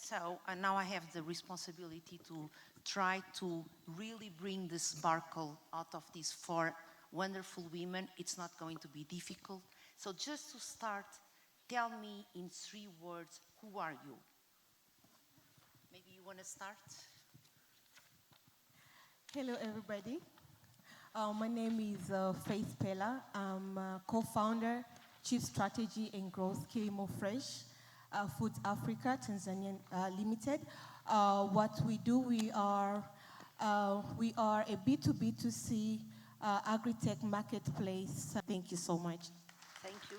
So now I have the responsibility to try to really bring the sparkle out of these four wonderful women. It's not going to be difficult. So just to start, tell me in 3 words, who are you? Maybe you want to start? Hello, everybody. My name is Faith Pella. I'm co-founder, Chief Strategy and Growth, Kilimo Fresh, Foods Africa, Tanzania Limited. What we do, we are a B2B2C agri-tech marketplace. Thank you so much. Thank you.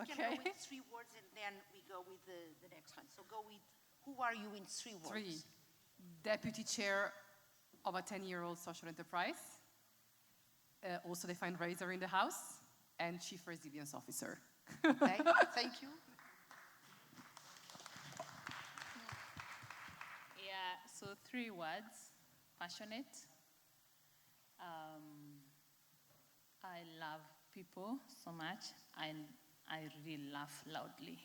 We can go with 3 words and then we go with the next one. So go with, who are you in 3 words? 3. Deputy chair of a 10-year-old social enterprise, also the fundraiser in the house, and chief resilience officer. Okay, thank you. Yeah, so 3 words: passionate. I love people so much, and I really laugh loudly.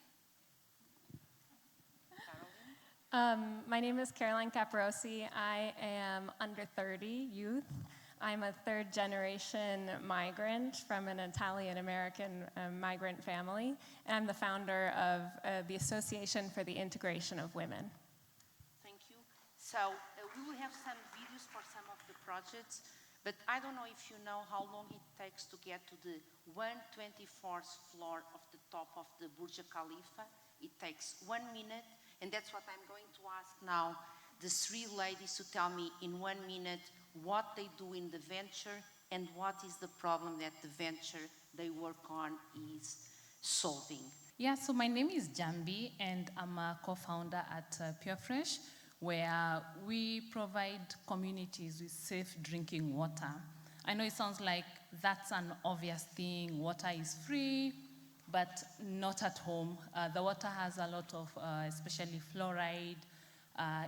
My name is Caroline Caporossi. I am under 30 youth. I'm a 3rd generation migrant from an Italian-American migrant family, and I'm the founder of the Association for the Integration of Women. Thank you. So we will have some videos for some of the projects, but I don't know if you know how long it takes to get to the 124th floor of the top of the Burj Khalifa. It takes 1 minute. And that's what I'm going to ask now the 3 ladies to tell me in 1 minute what they do in the venture and what is the problem that the venture they work on is solving. Yeah, so my name is Njambi, and I'm a co-founder at Purefresh, where we provide communities with safe drinking water. I know it sounds like that's an obvious thing. Water is free, but not at home. The water has a lot of, especially fluoride.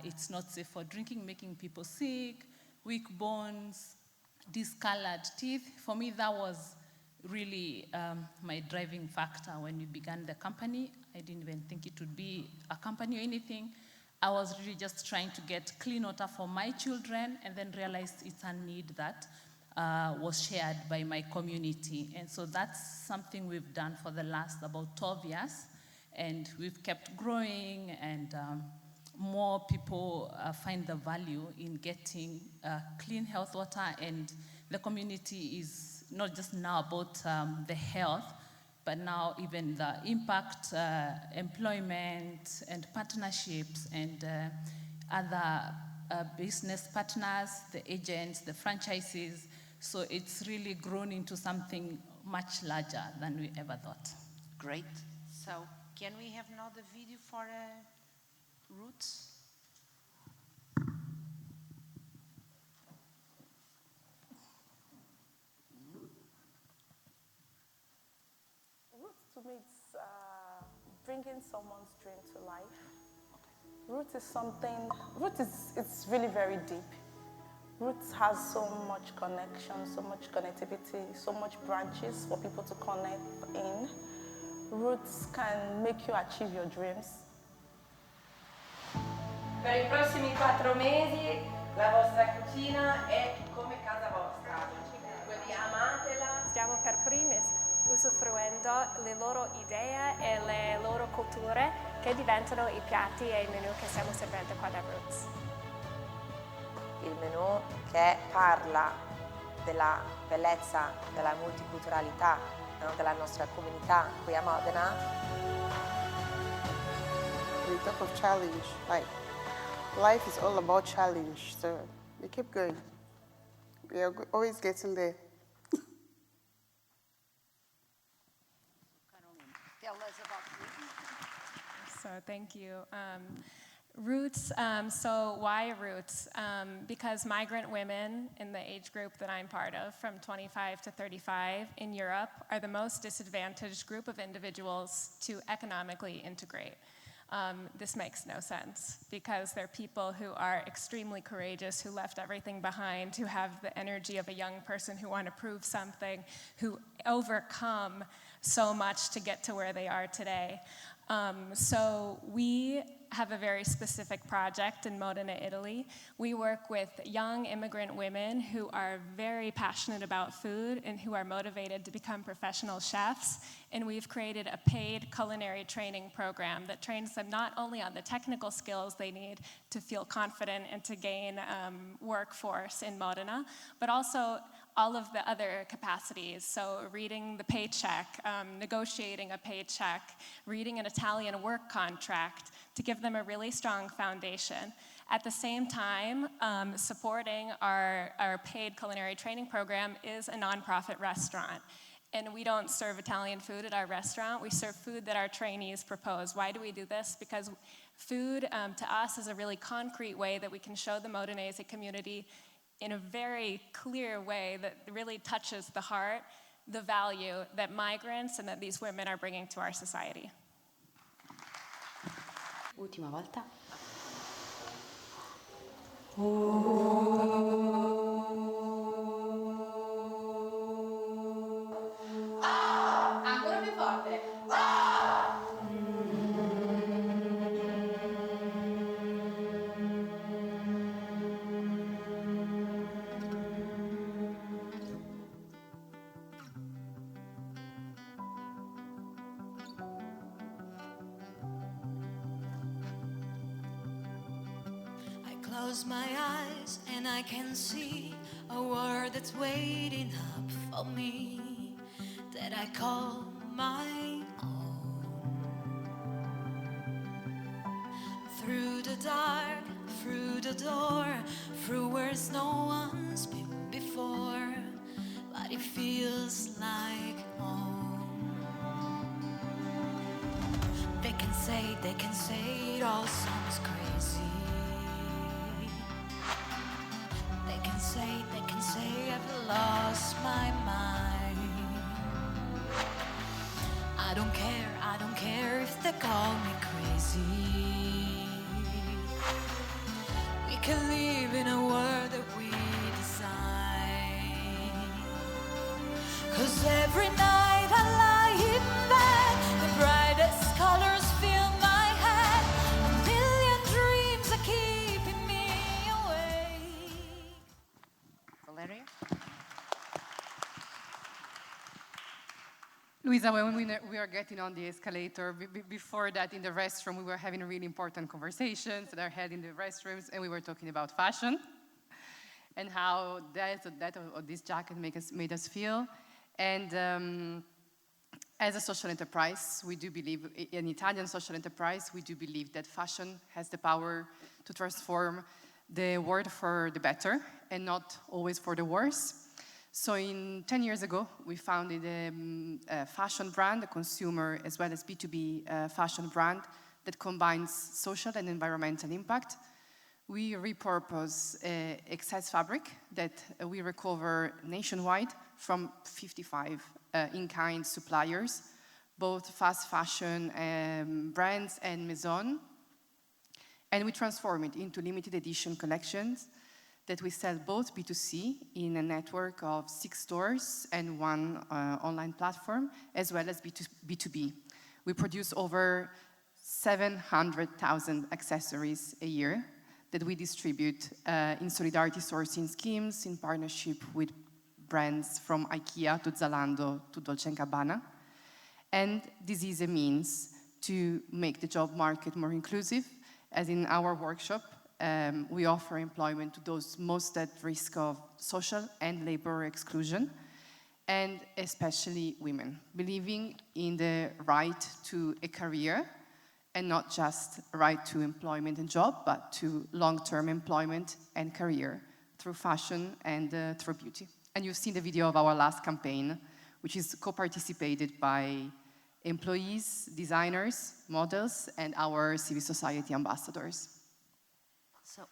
It's not safe for drinking, making people sick, weak bones, discolored teeth. For me, that was really my driving factor when we began the company. I didn't even think it would be a company or anything. I was really just trying to get clean water for my children, and then realized it's a need that was shared by my community. And so that's something we've done for the last about 12 years. And we've kept growing, and more people find the value in getting clean health water. And the community is not just now about the health, but now even the impact, employment, and partnerships, and other business partners, the agents, the franchises. So it's really grown into something much larger than we ever thought. Great. So can we have now the video for Roots? Roots to me, it's bringing someone's dream to life. Roots is something, it's really very deep. Roots has so much connection, so much connectivity, so much branches for people to connect in. Roots can make you achieve your dreams. Per i prossimi 4 mesi la vostra cucina è come casa vostra, quindi amatela. Stiamo per primis usufruendo le loro idee e le loro culture che diventano i piatti e i menù che stiamo servendo qua da Roots. Il menù che parla della bellezza, della multiculturalità, no? Della nostra comunità qui a Modena. We talk of challenge, like life is all about challenge, so we keep going. We are always getting there. Tell us about Quid. So thank you. Roots, so why Roots? Because migrant women in the age group that I'm part of, from 25 to 35 in Europe, are the most disadvantaged group of individuals to economically integrate. This makes no sense because they're people who are extremely courageous, who left everything behind, who have the energy of a young person who want to prove something, who overcome so much to get to where they are today. So we have a very specific project in Modena, Italy. We work with young immigrant women who are very passionate about food and who are motivated to become professional chefs. And we've created a paid culinary training program that trains them not only on the technical skills they need to feel confident and to gain workforce in Modena, but also all of the other capacities. So reading the paycheck, negotiating a paycheck, reading an Italian work contract to give them a really strong foundation. At the same time, supporting our paid culinary training program is a nonprofit restaurant. And we don't serve Italian food at our restaurant. We serve food that our trainees propose. Why do we do this? Because food to us is a really concrete way that we can show the Modenese community in a very clear way that really touches the heart, the value that migrants and that these women are bringing to our society. Ultima volta. Ancora più forte. Close my eyes and I can see a world that's waiting up for me, that I call my own. Through the dark, through the door, through where no one's been before, but it feels like home. They can say it all sounds crazy. They can say I've lost my mind. I don't care if they call me crazy. We can live in a world that we design. 'Cause every night I lie in bed, the brightest colors fill my head, a million dreams are keeping me awake. Valeria? Luisa, when we were getting on the escalator, before that in the restroom, we were having really important conversations that are had in the restrooms, and we were talking about fashion and how that or this jacket made us feel. And as a social enterprise, we do believe, an Italian social enterprise, we do believe that fashion has the power to transform the world for the better and not always for the worse. So 10 years ago, we founded a fashion brand, a consumer as well as B2B fashion brand that combines social and environmental impact. We repurpose excess fabric that we recover nationwide from 55 in-kind suppliers, both fast fashion brands and maison. And we transform it into limited edition collections that we sell both B2C in a network of 6 stores and 1 online platform, as well as B2B. We produce over 700,000 accessories a year that we distribute in solidarity sourcing schemes in partnership with brands from IKEA to Zalando to Dolce & Gabbana. And this is a means to make the job market more inclusive, as in our workshop, we offer employment to those most at risk of social and labor exclusion, and especially women, believing in the right to a career, and not just right to employment and job, but to long-term employment and career through fashion and through beauty. And you've seen the video of our last campaign, which is co-participated by employees, designers, models, and our civil society ambassadors. So,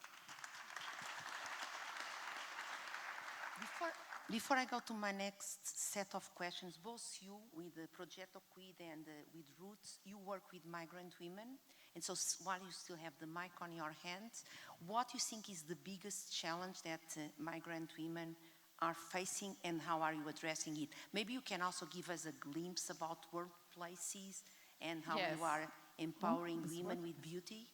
before I go to my next set of questions, both you with the Progetto Quid and with Roots, you work with migrant women. And so while you still have the mic on your hands, what do you think is the biggest challenge that migrant women are facing and how are you addressing it? Maybe you can also give us a glimpse about workplaces and how Yes. you are empowering women with beauty.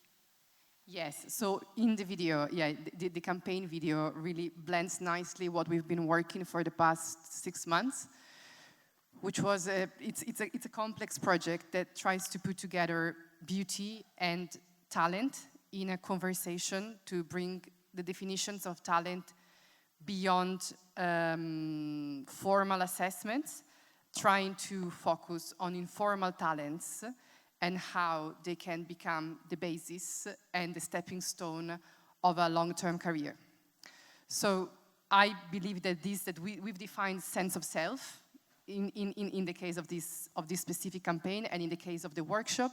Yes, so in the video, yeah, the campaign video really blends nicely what we've been working for the past 6 months, which was, it's a complex project that tries to put together beauty and talent in a conversation to bring the definitions of talent beyond formal assessments, trying to focus on informal talents and how they can become the basis and the stepping stone of a long-term career. So I believe that we've defined sense of self in the case of this specific campaign and in the case of the workshop.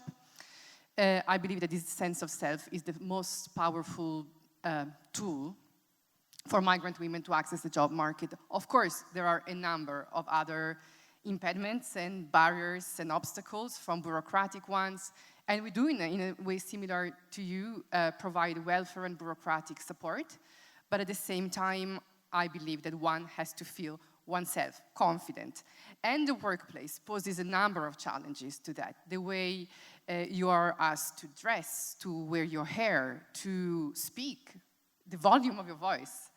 I believe that this sense of self is the most powerful tool for migrant women to access the job market. Of course, there are a number of other impediments and barriers and obstacles, from bureaucratic ones, and we do, in a way similar to you, provide welfare and bureaucratic support, but at the same time, I believe that one has to feel oneself confident. And the workplace poses a number of challenges to that. The way you are asked to dress, to wear your hair, to speak, the volume of your voice,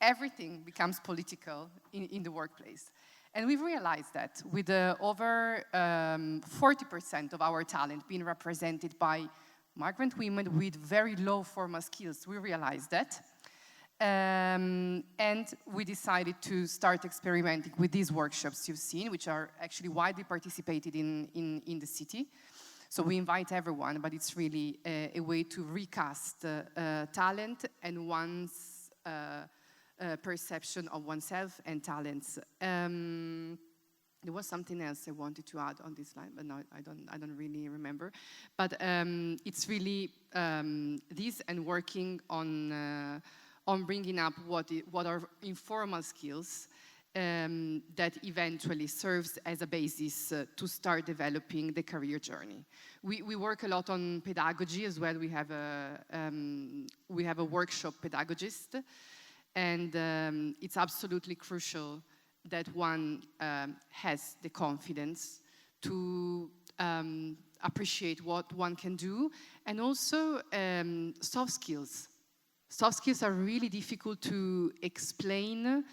everything becomes political in the workplace. And we've realized that with over 40% of our talent being represented by migrant women with very low formal skills, we realized that. And we decided to start experimenting with these workshops you've seen, which are actually widely participated in the city. So we invite everyone, but it's really a way to recast talent and one's perception of oneself and talents. There was something else I wanted to add on this slide, but no, I don't really remember. But it's really this and working on bringing up what are informal skills that eventually serves as a basis to start developing the career journey. We work a lot on pedagogy as well. We have a workshop pedagogist, and it's absolutely crucial that one has the confidence to appreciate what one can do, and also soft skills. Soft skills are really difficult to explain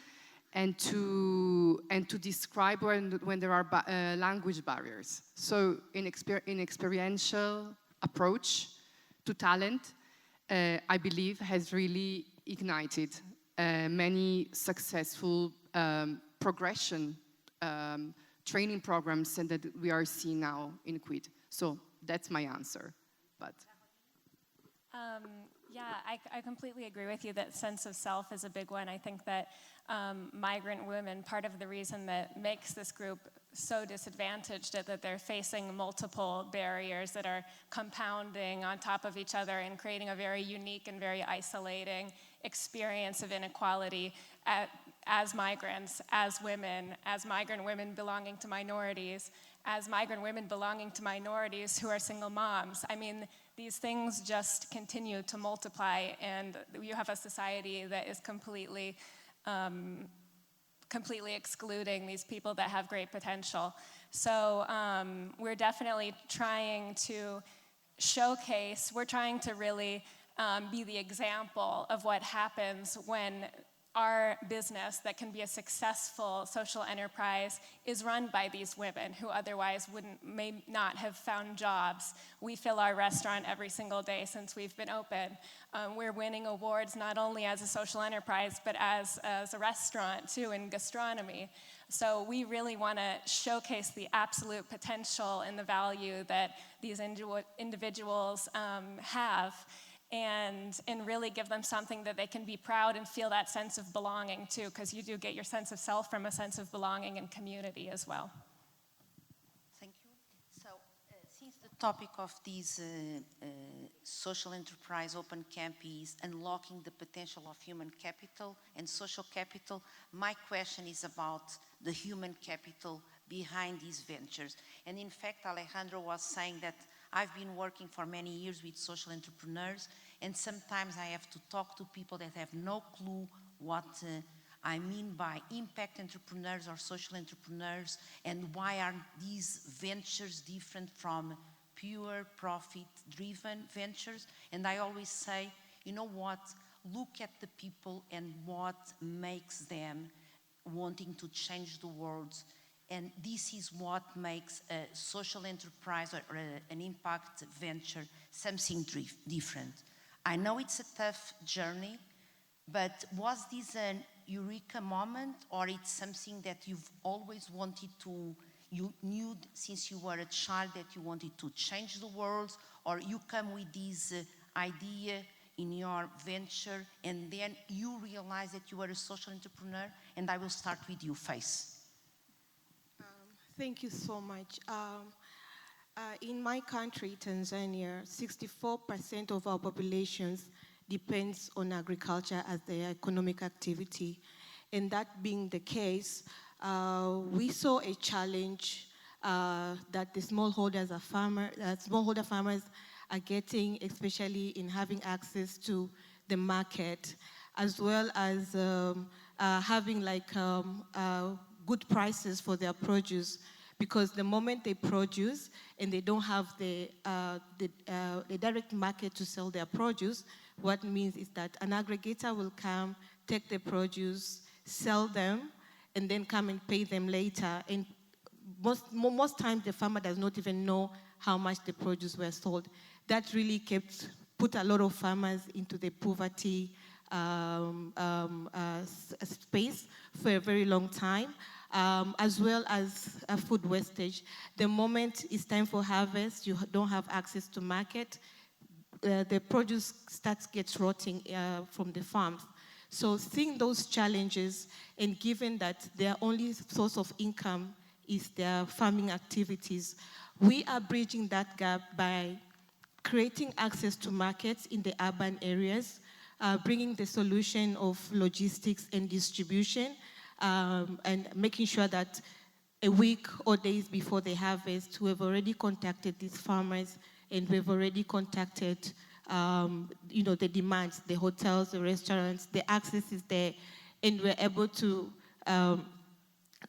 and to describe when there are language barriers. So in experiential approach to talent, I believe has really ignited many successful progression training programs and that we are seeing now in Quid. So that's my answer. But yeah, I completely agree with you that sense of self is a big one. I think that migrant women, part of the reason that makes this group so disadvantaged is that they're facing multiple barriers that are compounding on top of each other and creating a very unique and very isolating experience of inequality as migrants, as women, as migrant women belonging to minorities, as migrant women belonging to minorities who are single moms. I mean, these things just continue to multiply, and you have a society that is completely excluding these people that have great potential. So we're definitely trying to showcase, we're trying to really be the example of what happens when our business that can be a successful social enterprise is run by these women who otherwise may not have found jobs. We fill our restaurant every single day since we've been open. We're winning awards not only as a social enterprise, but as a restaurant too in gastronomy. So we really want to showcase the absolute potential and the value that these individuals have, and really give them something that they can be proud and feel that sense of belonging too, because you do get your sense of self from a sense of belonging and community as well. Thank you. So since the topic of this social enterprise open camp is unlocking the potential of human capital and social capital, my question is about the human capital behind these ventures. And in fact, Alejandro was saying that I've been working for many years with social entrepreneurs, and sometimes I have to talk to people that have no clue what I mean by impact entrepreneurs or social entrepreneurs, and why are these ventures different from pure profit-driven ventures. And I always say, you know what, look at the people and what makes them wanting to change the world. And this is what makes a social enterprise or an impact venture something different. I know it's a tough journey, but was this an eureka moment, or it's something that you've always wanted to, you knew since you were a child that you wanted to change the world, or you come with this idea in your venture and then you realize that you are a social entrepreneur? And I will start with you, Faith. Thank you so much. In my country, Tanzania, 64% of our populations depends on agriculture as their economic activity. And that being the case, we saw a challenge that the smallholder farmers are getting, especially in having access to the market, as well as having good prices for their produce, because the moment they produce and they don't have the direct market to sell their produce, what means is that an aggregator will come, take the produce, sell them, and then come and pay them later. And most times the farmer does not even know how much the produce were sold. That really put a lot of farmers into the poverty space for a very long time, as well as food wastage. The moment it's time for harvest, you don't have access to market, the produce gets rotting from the farms. So seeing those challenges, and given that their only source of income is their farming activities, we are bridging that gap by creating access to markets in the urban areas, bringing the solution of logistics and distribution, and making sure that a week or days before the harvest, we have already contacted these farmers, and we've already contacted the demands, the hotels, the restaurants, the access is there, and we're able to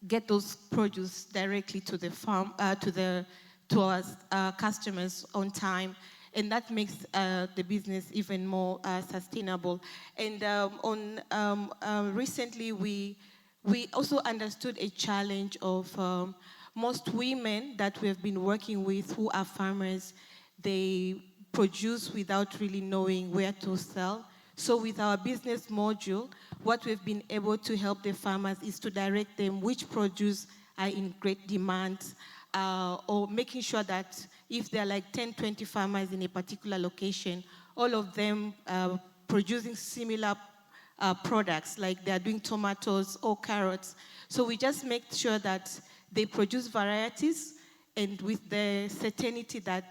get those produce directly to the farm, to our customers on time, and that makes the business even more sustainable. And recently, we also understood a challenge of most women that we have been working with who are farmers. They produce without really knowing where to sell. So with our business module, what we've been able to help the farmers is to direct them which produce are in great demand, or making sure that if there are like 10, 20 farmers in a particular location, all of them producing similar products, like they are doing tomatoes or carrots. So we just make sure that they produce varieties, and with the certainty that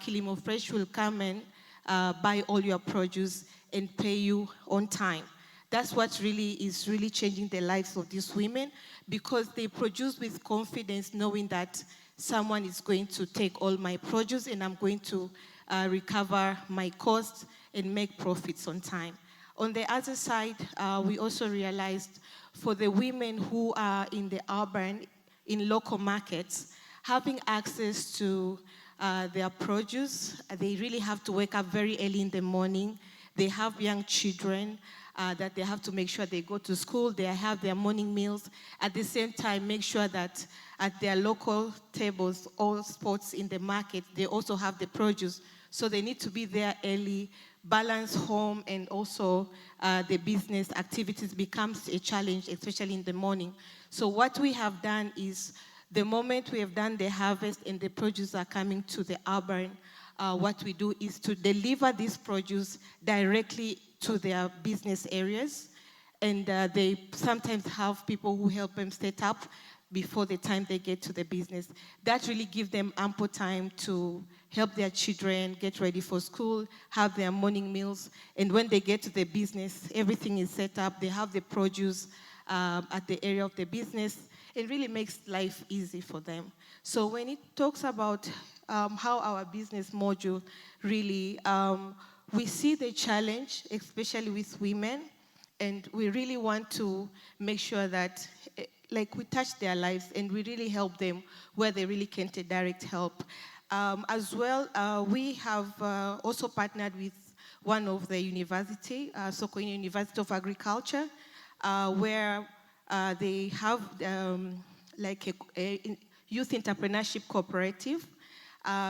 Kilimo Fresh will come and buy all your produce and pay you on time. That's what is really changing the lives of these women, because they produce with confidence, knowing that someone is going to take all my produce and I'm going to recover my costs and make profits on time. On the other side, we also realized for the women who are in the urban, in local markets, having access to their produce, they really have to wake up very early in the morning. They have young children that they have to make sure they go to school, they have their morning meals. At the same time, make sure that at their local tables or spots in the market, they also have the produce. So they need to be there early, balance home, and also the business activities becomes a challenge, especially in the morning. So what we have done is, the moment we have done the harvest and the produce are coming to the urban, what we do is to deliver this produce directly to their business areas. And they sometimes have people who help them set up before the time they get to the business. That really gives them ample time to help their children get ready for school, have their morning meals. And when they get to the business, everything is set up. They have the produce at the area of the business. It really makes life easy for them. So when it talks about how our business module really, we see the challenge, especially with women, And we really want to make sure that like we touch their lives and we really help them where they really can take direct help. As well, we have also partnered with one of the university, Sokoine University of Agriculture, where they have like a youth entrepreneurship cooperative.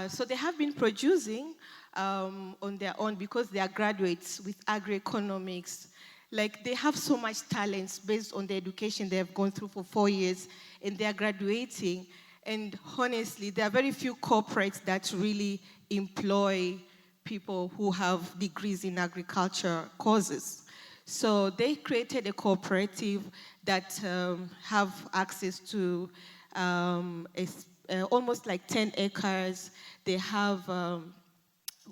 So they have been producing on their own because they are graduates with agroeconomics. Like they have so much talents based on the education they have gone through for 4 years, and they are graduating. And honestly, there are very few corporates that really employ people who have degrees in agriculture courses. So they created a cooperative that have access to almost like 10 acres. They have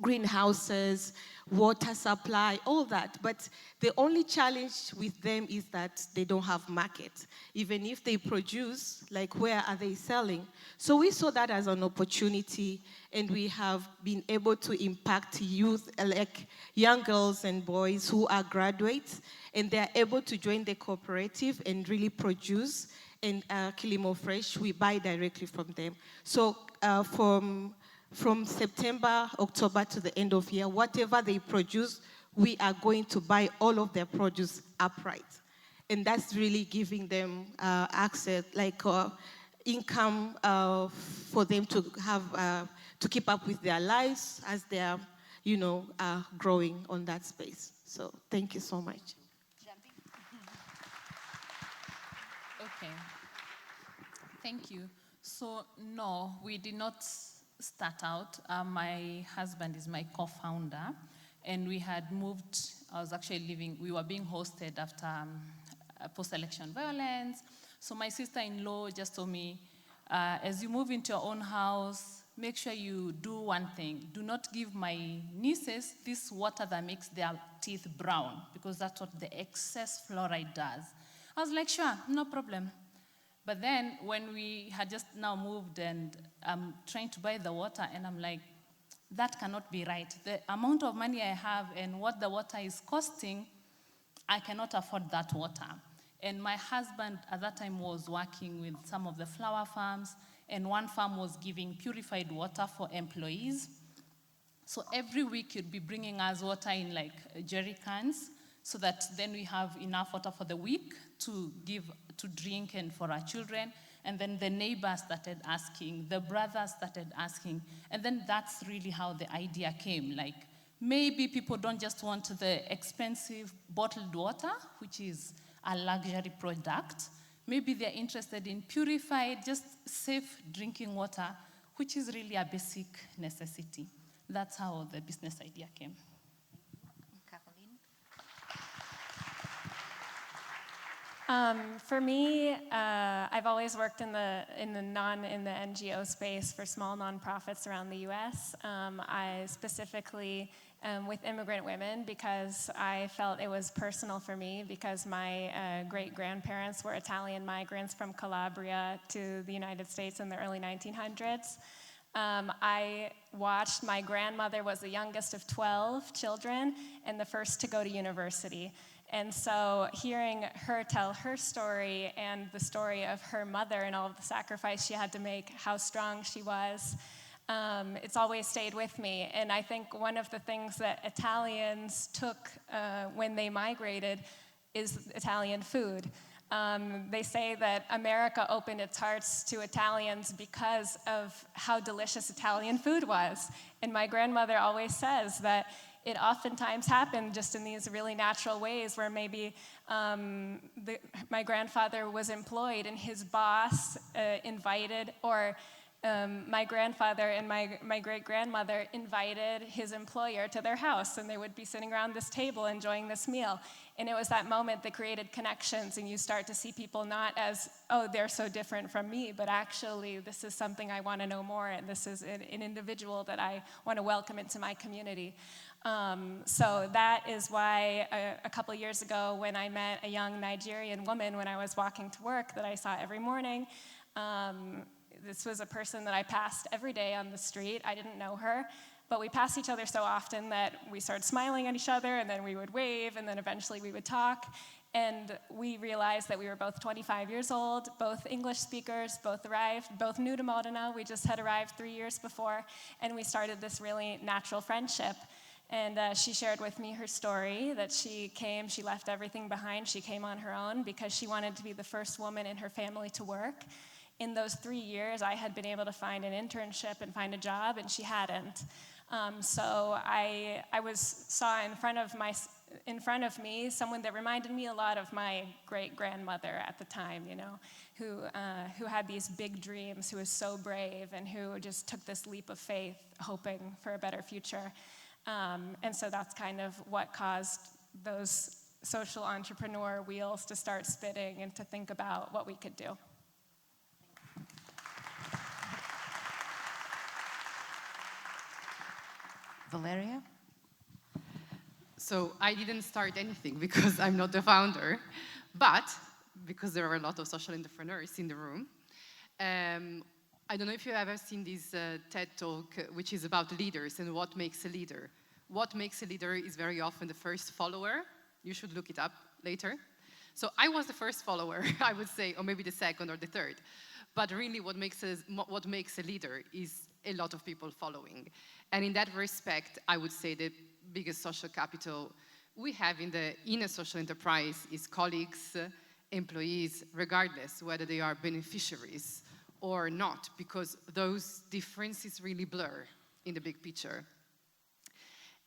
greenhouses, water supply, all that. But the only challenge with them is that they don't have market. Even if they produce, like where are they selling? So we saw that as an opportunity, and we have been able to impact youth, like young girls and boys who are graduates, and they're able to join the cooperative and really produce. And Kilimo Fresh, we buy directly from them. So from September, October to the end of year, whatever they produce, we are going to buy all of their produce outright. And that's really giving them access, like income for them to have, to keep up with their lives as they are, growing on that space. So thank you so much. Okay. Thank you. So, no, we did not start out. My husband is my co-founder, and we had moved. I was actually living, we were being hosted after post-election violence. So my sister-in-law just told me, as you move into your own house, make sure you do one thing. Do not give my nieces this water that makes their teeth brown, because that's what the excess fluoride does. I was like, sure, no problem. But then when we had just now moved and I'm trying to buy the water, and I'm like, that cannot be right. The amount of money I have and what the water is costing, I cannot afford that water. And my husband at that time was working with some of the flower farms, and one farm was giving purified water for employees. So every week you'd be bringing us water in like jerry cans, so that then we have enough water for the week to give, to drink and for our children. And then the neighbors started asking, the brothers started asking. And then that's really how the idea came. Like, maybe people don't just want the expensive bottled water, which is a luxury product. Maybe they're interested in purified, just safe drinking water, which is really a basic necessity. That's how the business idea came. For me, I've always worked in the NGO space for small nonprofits around the U.S. I specifically with immigrant women, because I felt it was personal for me, because my great-grandparents were Italian migrants from Calabria to the United States in the early 1900s. I watched, my grandmother was the youngest of 12 children and the first to go to university. And so hearing her tell her story and the story of her mother and all of the sacrifice she had to make, how strong she was, it's always stayed with me. And I think one of the things that Italians took when they migrated is Italian food. They say that America opened its hearts to Italians because of how delicious Italian food was. And my grandmother always says that it oftentimes happened just in these really natural ways, where maybe my grandfather was employed and his boss invited, or my grandfather and my great-grandmother invited his employer to their house, and they would be sitting around this table enjoying this meal. And it was that moment that created connections, and you start to see people not as, oh, they're so different from me, but actually this is something I want to know more, and this is an individual that I want to welcome into my community. So that is why a couple years ago, when I met a young Nigerian woman when I was walking to work that I saw every morning, this was a person that I passed every day on the street. I didn't know her. But we passed each other so often that we started smiling at each other, and then we would wave, and then eventually we would talk. And we realized that we were both 25 years old, both English speakers, both arrived, both new to Modena. We just had arrived 3 years before, and we started this really natural friendship. And she shared with me her story, that she left everything behind, she came on her own because she wanted to be the first woman in her family to work. In those 3 years, I had been able to find an internship and find a job, and she hadn't. So I saw in front of me someone that reminded me a lot of my great-grandmother at the time, you know, who had these big dreams, who was so brave, and who just took this leap of faith, hoping for a better future. And so that's kind of what caused those social entrepreneur wheels to start spinning and to think about what we could do. Valeria? So I didn't start anything because I'm not the founder, but because there are a lot of social entrepreneurs in the room. I don't know if you've ever seen this TED Talk, which is about leaders and what makes a leader. What makes a leader is very often the first follower. You should look it up later. So I was the first follower, I would say, or maybe the second or the third. But really what makes a leader is a lot of people following. And in that respect, I would say the biggest social capital we have in a social enterprise is colleagues, employees, regardless whether they are beneficiaries or not, because those differences really blur in the big picture.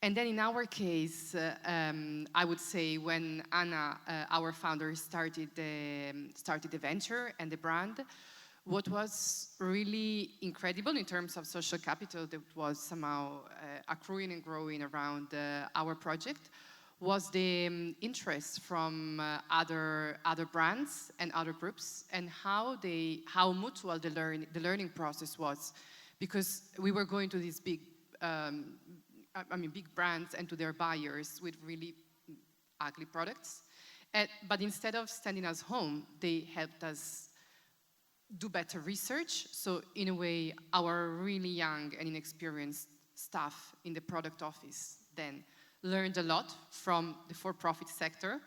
And then in our case, I would say when Anna, our founder, started the venture and the brand, what was really incredible in terms of social capital that was somehow accruing and growing around our project was the interest from other brands and other groups, and how mutual the learning process was, because we were going to these big brands and to their buyers with really ugly products, but instead of sending us home, they helped us do better research. So in a way, our really young and inexperienced staff in the product office then learned a lot from the for-profit sector,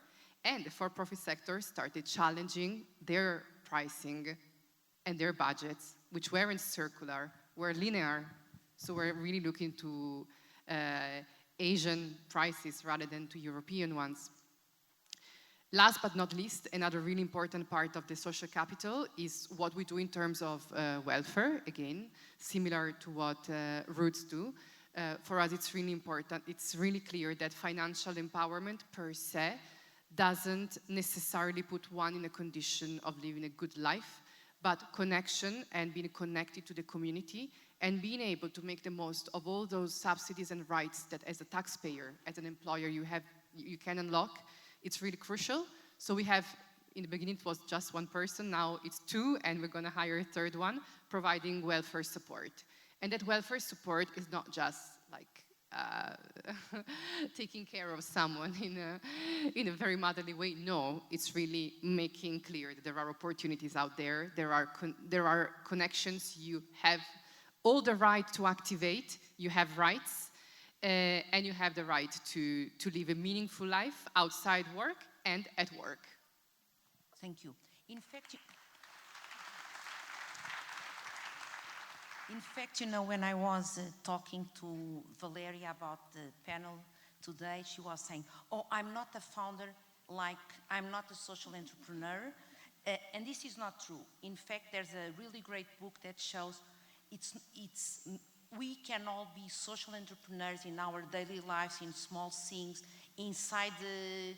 and the for-profit sector started challenging their pricing and their budgets, which weren't circular, were linear. So we're really looking to Asian prices rather than to European ones. Last but not least, another really important part of the social capital is what we do in terms of welfare, again, similar to what Roots do. For us, it's really important. It's really clear that financial empowerment per se doesn't necessarily put one in a condition of living a good life, but connection and being connected to the community and being able to make the most of all those subsidies and rights that as a taxpayer, as an employer, you can unlock. It's really crucial. So we have, in the beginning, it was just one person. Now it's two, and we're going to hire a third one, providing welfare support. And that welfare support is not just like taking care of someone in a very motherly way. No, it's really making clear that there are opportunities out there. There are connections. You have all the right to activate. You have rights. And you have the right to live a meaningful life outside work and at work. Thank you. In fact, you know, when I was talking to Valeria about the panel today, she was saying, oh, I'm not a founder, like I'm not a social entrepreneur. And this is not true. In fact, there's a really great book that shows we can all be social entrepreneurs in our daily lives, in small things, within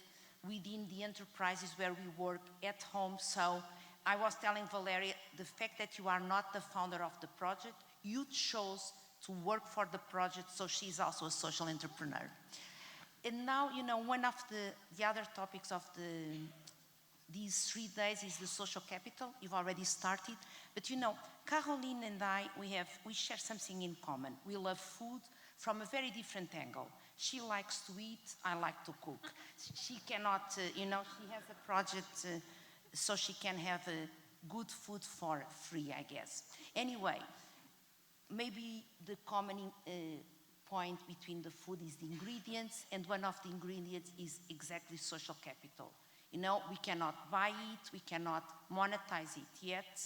the enterprises where we work, at home. So I was telling Valeria, the fact that you are not the founder of the project, you chose to work for the project, so she's also a social entrepreneur. And now, you know, one of the other topics of these 3 days is the social capital. You've already started. But you know, Caroline and I, we share something in common. We love food from a very different angle. She likes to eat, I like to cook. She cannot, you know, she has a project so she can have good food for free, I guess. Anyway, maybe the common point between the food is the ingredients, and one of the ingredients is exactly social capital. You know, we cannot buy it, we cannot monetize it yet,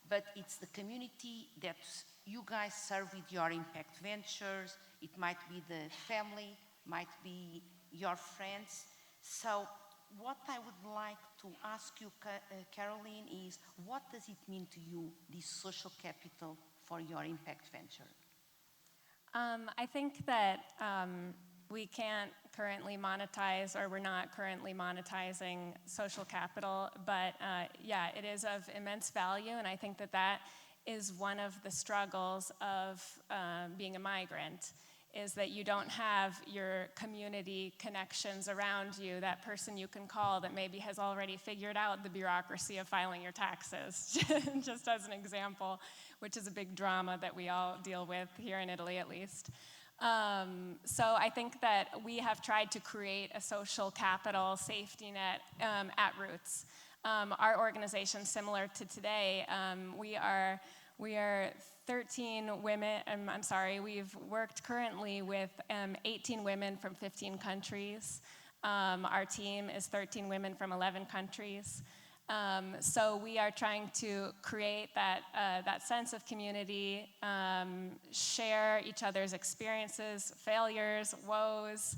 but it's the community that you guys serve with your impact ventures. It might be the family, might be your friends. So what I would like to ask you, Caroline, is what does it mean to you, this social capital for your impact venture? I think that we can't currently monetize, or we're not currently monetizing social capital, but yeah, it is of immense value, and I think that that is one of the struggles of being a migrant, is that you don't have your community connections around you, that person you can call that maybe has already figured out the bureaucracy of filing your taxes, just as an example, which is a big drama that we all deal with here in Italy at least. So I think that we have tried to create a social capital safety net at Roots. Our organization, similar to today, we are 13 women, we've worked currently with 18 women from 15 countries. Our team is 13 women from 11 countries. So we are trying to create that sense of community, share each other's experiences, failures, woes,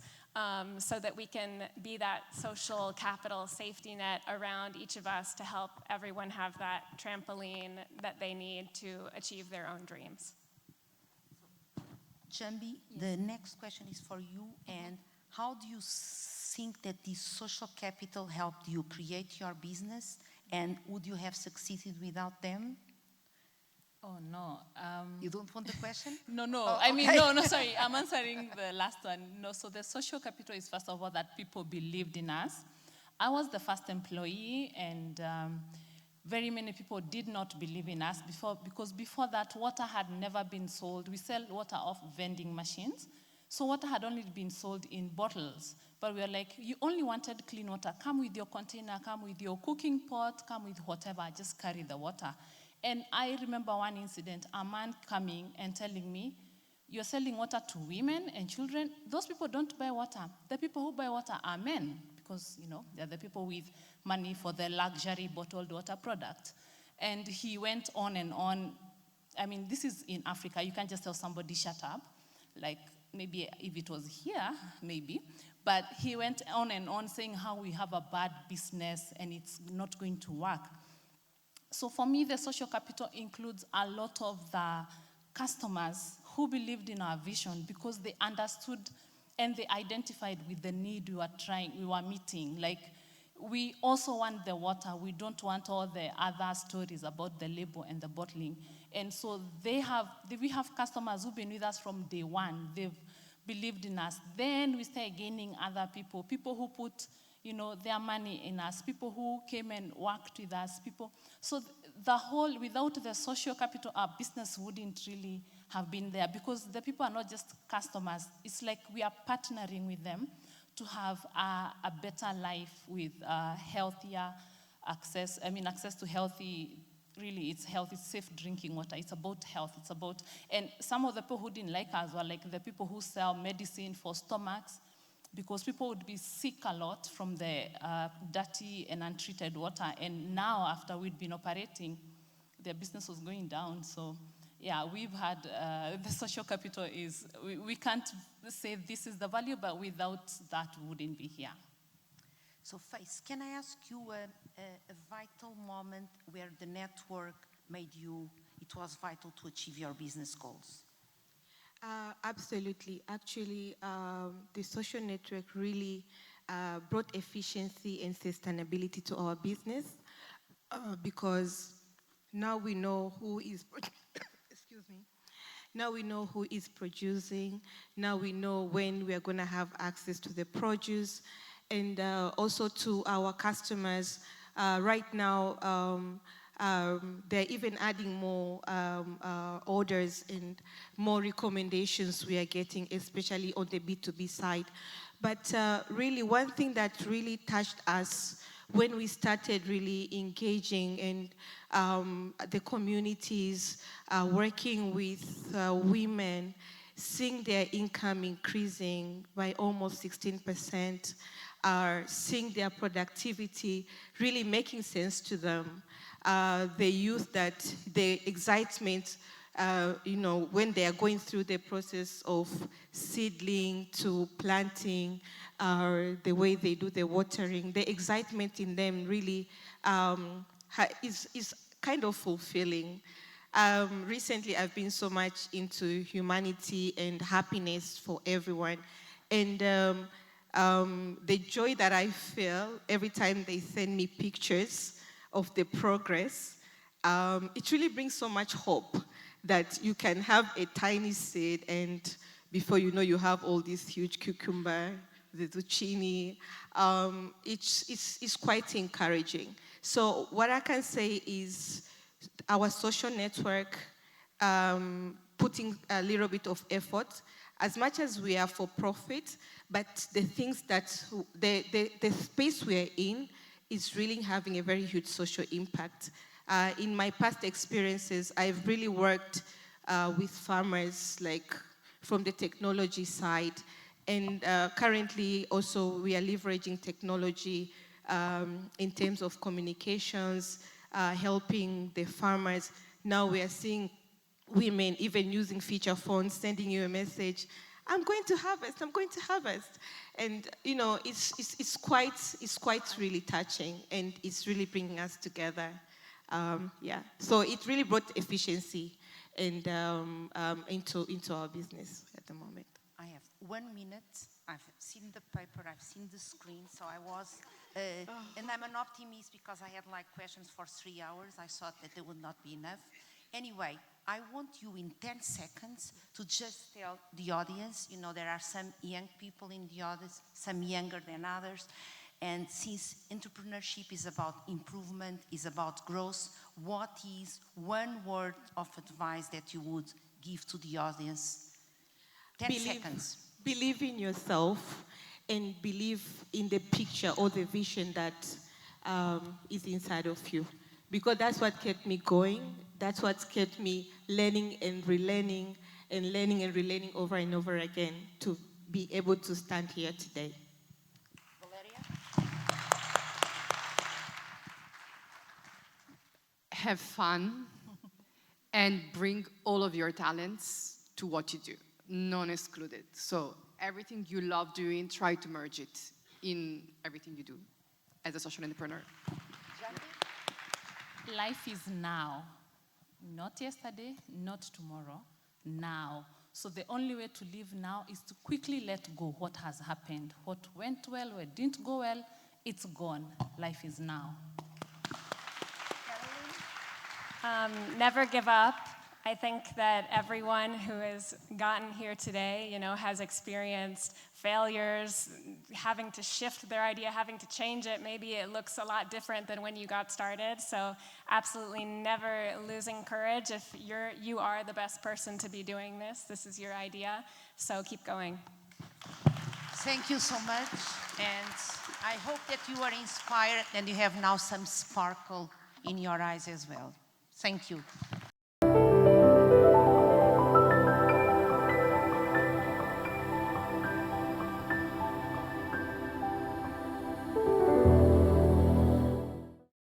so that we can be that social capital safety net around each of us to help everyone have that trampoline that they need to achieve their own dreams. Njambi, the next question is for you, and how do you think that this social capital helped you create your business, and would you have succeeded without them? Oh, no. You don't want the question? No. Oh, I mean, okay. no, sorry. I'm answering the last one. No, so the social capital is, first of all, that people believed in us. I was the first employee, and very many people did not believe in us because before that, water had never been sold. We sell water off vending machines. So water had only been sold in bottles. But we were like, you only wanted clean water. Come with your container, come with your cooking pot, come with whatever, just carry the water. And I remember one incident, a man coming and telling me, you're selling water to women and children. Those people don't buy water. The people who buy water are men because, you know, they're the people with money for the luxury bottled water product. And he went on and on. I mean, this is in Africa. You can't just tell somebody, shut up. Like, maybe if it was here, maybe. But he went on and on saying how we have a bad business and it's not going to work. So for me, the social capital includes a lot of the customers who believed in our vision because they understood and they identified with the need we were meeting. Like, we also want the water. We don't want all the other stories about the label and the bottling. And so we have customers who've been with us from day one. They've believed in us. Then we start gaining other people who put, you know, their money in us, people who came and worked with us, people. So without the social capital, our business wouldn't really have been there because the people are not just customers. It's like we are partnering with them to have a better life with healthier access. I mean, access to healthy, really, it's health, it's safe drinking water. It's about health, and some of the people who didn't like us were like the people who sell medicine for stomachs, because people would be sick a lot from the dirty and untreated water. And now, after we'd been operating, their business was going down. So, yeah, we've had the social capital is, we can't say this is the value, but without that, we wouldn't be here. So, Faith, can I ask you a vital moment where the network it was vital to achieve your business goals? Absolutely. Actually, the social network really brought efficiency and sustainability to our business because now we know who is, now we know who is producing, now we know when we are going to have access to the produce, and also to our customers. Right now, they're even adding more orders and more recommendations we are getting, especially on the B2B side. But really, one thing that really touched us when we started really engaging in the communities, working with women, seeing their income increasing by almost 16%, are seeing their productivity really making sense to them. The youth that the excitement, when they are going through the process of seedling to planting, the way they do the watering, the excitement in them really is kind of fulfilling. Recently, I've been so much into humanity and happiness for everyone. And the joy that I feel every time they send me pictures of the progress, it really brings so much hope that you can have a tiny seed and before you know you have all this huge cucumber, the zucchini. It's quite encouraging. So what I can say is our social network putting a little bit of effort, as much as we are for profit, but the things that, the space we're in is really having a very huge social impact. In my past experiences, I've really worked with farmers, like from the technology side, and currently also we are leveraging technology in terms of communications, helping the farmers. Now we are seeing women even using feature phones, sending you a message, I'm going to harvest. And it's quite really touching, and it's really bringing us together. Yeah, so it really brought efficiency and into our business at the moment. I have 1 minute. I've seen the paper, I've seen the screen, so I was, and I'm an optimist because I had like questions for 3 hours. I thought that there would not be enough. Anyway, I want you in 10 seconds to just tell the audience, there are some young people in the audience, some younger than others, and since entrepreneurship is about improvement, is about growth, what is one word of advice that you would give to the audience? 10 seconds. Believe in yourself and believe in the picture or the vision that is inside of you. Because that's what kept me going. That's what kept me learning and relearning and learning and relearning over and over again to be able to stand here today. Valeria? Have fun and bring all of your talents to what you do, none excluded. So everything you love doing, try to merge it in everything you do as a social entrepreneur. Life is now, not yesterday, not tomorrow, now. So the only way to live now is to quickly let go what has happened. What went well, what didn't go well, it's gone. Life is now. Never give up. I think that everyone who has gotten here today, has experienced failures, having to shift their idea, having to change it. Maybe it looks a lot different than when you got started. So absolutely never losing courage. If you are the best person to be doing this is your idea. So keep going. Thank you so much. And I hope that you are inspired and you have now some sparkle in your eyes as well. Thank you.